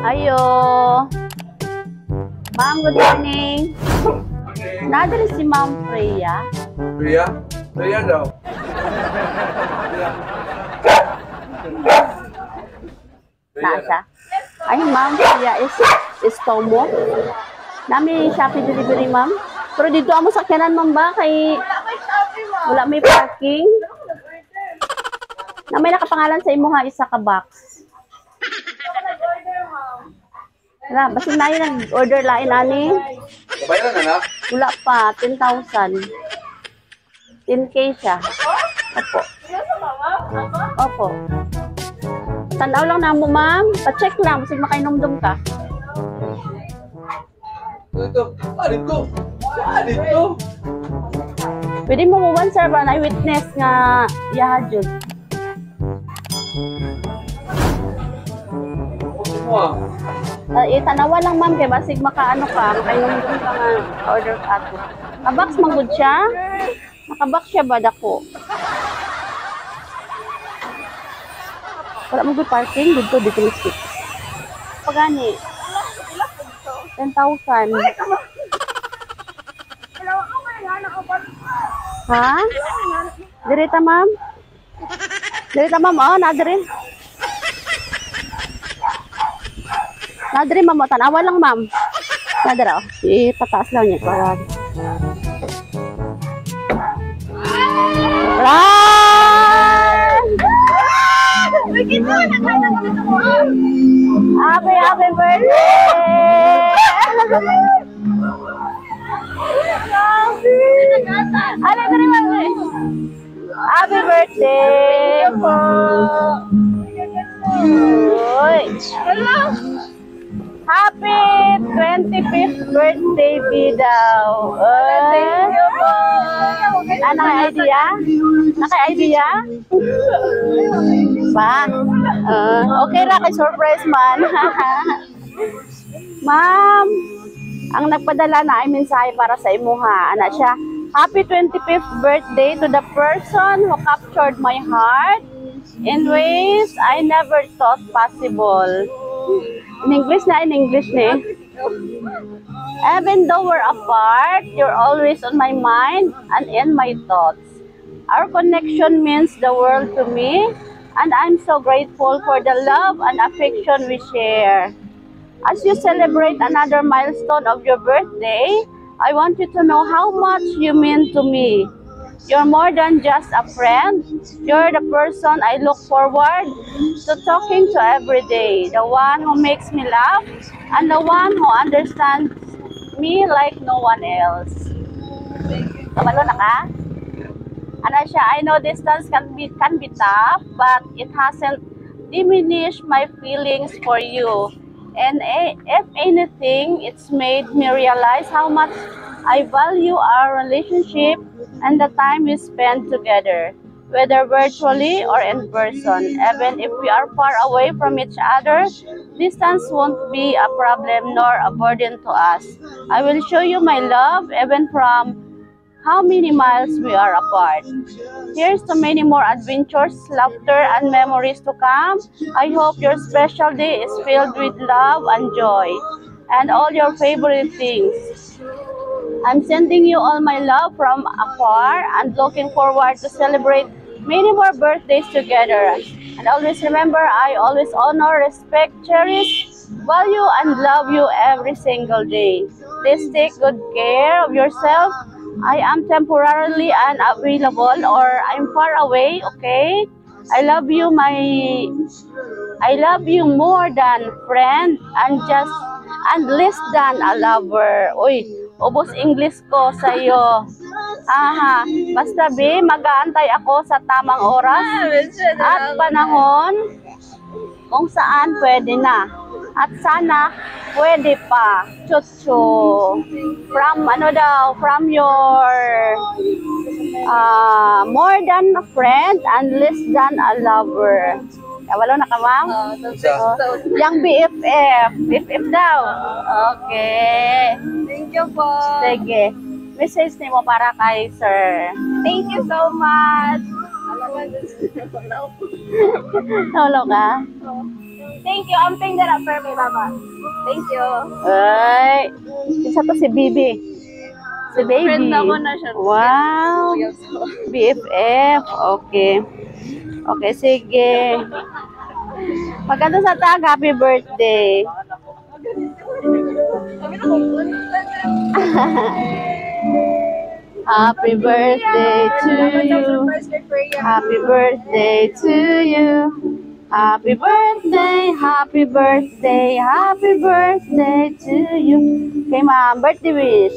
Ayo. Ma'am, good morning. Nadali si Ma'am Freya. Freya? Freya daw. Nasa? Ay, Ma'am Freya is Tomo. Nami Shopee delivery, Ma'am. Pero dito amo sakyanan, Ma'am ba? Kay wala may parking. Na may nakapangalan sa imo ha, isa ka box. Wala, basin na yun nag-order lain, ani. Kabayaran na na? Wala pa, 10,000. 10K siya. Opo. Opo. Tanaw lang na mo, ma'am. Pa-check lang, kasi makainomdom ka. Ito, palit ko. Palit ko. Pwede mo mo one, sir, ba na witness nga yahadjud. Tanawa lang, ma'am, kaya basig makaano ka, makainomdom ka nga order ka ako. Nakabox manggod siya? Nakabox siya ba dako? Wala mo good parking, good to dito mistik. Pagani? 10,000. Ha? Dirita, ma'am? Dirita, ma'am, oh, nadiri. Nadiri, ma'am, tanawa lang, ma'am. Nadiri, oh. Ipataas lang niya. Parang. Happy birthday! Ano na rin, mami? Happy birthday po! Happy 25th birthday, Bidaw! Thank you po! Naka-idea? Naka-idea? Ba? Okay ra kay surprise man. Ma'am, ang nagpadala na ay mensahe para sa imuha. Ana siya, happy 25th birthday to the person who captured my heart in ways I never thought possible. In English na, in English na. Even though we're apart, you're always on my mind and in my thoughts. Our connection means the world to me, and I'm so grateful for the love and affection we share. As you celebrate another milestone of your birthday, I want you to know how much you mean to me. You're more than just a friend. You're the person I look forward to talking to every day, the one who makes me laugh, and the one who understands me like no one else. Kamalo na ka? Ano siya, I know distance can be tough, but it hasn't diminished my feelings for you. And if anything, it's made me realize how much I value our relationship and the time we spend together, whether virtually or in person. Even if we are far away from each other, distance won't be a problem nor a burden to us. I will show you my love even from how many miles we are apart. Here's to many more adventures, laughter, and memories to come. I hope your special day is filled with love and joy and all your favorite things. I'm sending you all my love from afar and looking forward to celebrate many more birthdays together. And always remember, I always honor, respect, cherish, value, and love you every single day. Please take good care of yourself. I am temporarily unavailable or I'm far away, okay? I love you more than friend and less than a lover. Uy, ubos English ko sa iyo. Aha, basta be, mag-aantay ako sa tamang oras at panahon kung saan pwede na. At sana pwede pa. Chuchu. From your more than a friend and less than a lover. Walo na ka, ma'am? Yang BFF. BFF daw. Okay. Thank you po. Sige. Message ni mo para kay sir. Thank you so much. Nahulog ka? Thank you. I'm paying that up for me, Mama. Thank you. Ay, isa to si Bibi. Si Baby. Friend ako na siya. Wow. BFF. Okay. Okay, sige. Maganda sa tag. Happy birthday. Happy birthday to you. Happy birthday to you. Happy birthday, happy birthday, happy birthday to you. Okay, ma'am, birthday wish.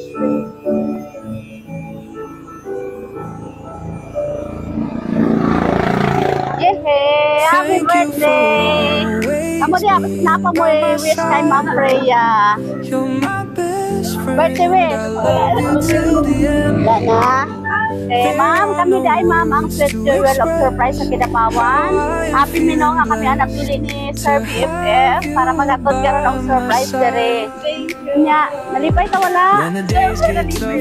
Yehey! Happy birthday! Kamu dia kenapa mo wish kay Ma'am Freya? Birthday wish. Wala na. Okay, ma'am, kami dahil ma'am ang sweet jewel of surprise sa Kidapawan. Happy minong nga kami anak pili ni Sir BFF para magatod karon ang surprise dere. Nya, nalipay ta wala?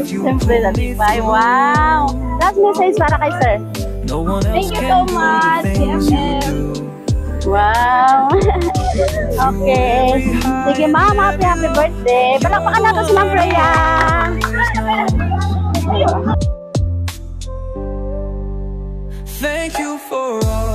Siyempre nalipay. Wow! Last message para kay Sir. Thank you so much, BFF. Wow! Okay. Sige ma'am, happy birthday. Palakpakan natin si Ma'am Freya. Thank you for all